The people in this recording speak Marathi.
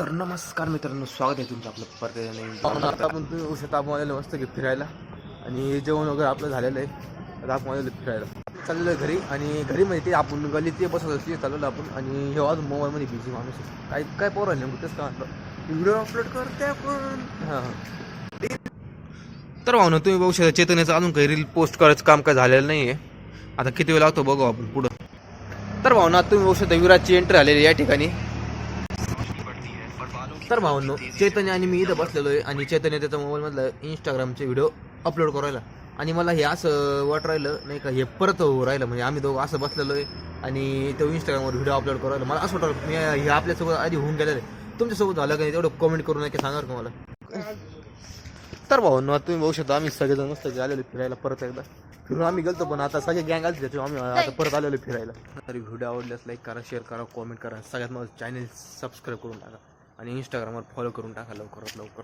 तर नमस्कार मित्रांनो, स्वागत आहे तुमचं आपलं परत आता आपण तुम्ही होऊ शकता. आपण आलेलो मस्त की फिरायला आणि जेवण वगैरे आपलं झालेलं आहे. आता आपण आलेलो फिरायला चाललेलो आहे घरी. आणि घरी म्हणजे ते आपण गल्ली ते बसत असते चाललेलो आपण. आणि हे अजून मोबाईलमध्ये बिझी माणूस आहे. काय पोरं आले तेच का म्हटलं व्हिडिओ अपलोड करते आपण. हां तर भाऊ ना, तुम्ही बघू शकता चेतनेचं अजून काही रील पोस्ट करायचं काम काय झालेलं नाही आहे. आता किती वेळ लागतो बघू आपण पुढं. तर भाऊ ना, तुम्ही बघू शकता विराजची एंट्री आलेली या ठिकाणी. तर भावनो, चैतन्य आणि मी इथं बसलेलो आहे आणि चैतन्य त्याचा मोबाईलमधलं इंस्टाग्रामचे व्हिडिओ अपलोड करायला. आणि मला हे असं वाट राहिलं नाही का, हे परत राहिलं म्हणजे आम्ही दोघं असं बसलेलो आहे आणि तो इंस्टाग्रामवर व्हिडिओ अपलोड करायला. मला असं वाटलं मी हे आपल्यासोबत आधी होऊन गेलेलं आहे. तुमच्यासोबत झालं का नाही तेवढं कमेंट करून नका सांगा का मला. तर भावनो, तुम्ही बघू शकता आम्ही सगळेजण मस्त आलेलो फिरायला. परत एकदा फिरून आम्ही गेलतो, पण आता सगळे गँग आले त्याच्यामुळे आम्ही आता परत आलेलो फिरायला. तरी व्हिडिओ आवडल्यास लाईक करा, शेअर करा, कॉमेंट करा. सगळ्यात मला चॅनल सबस्क्राईब करून टाका आणि इंस्टाग्रामवर फॉलो करून टाका लवकरात लवकर.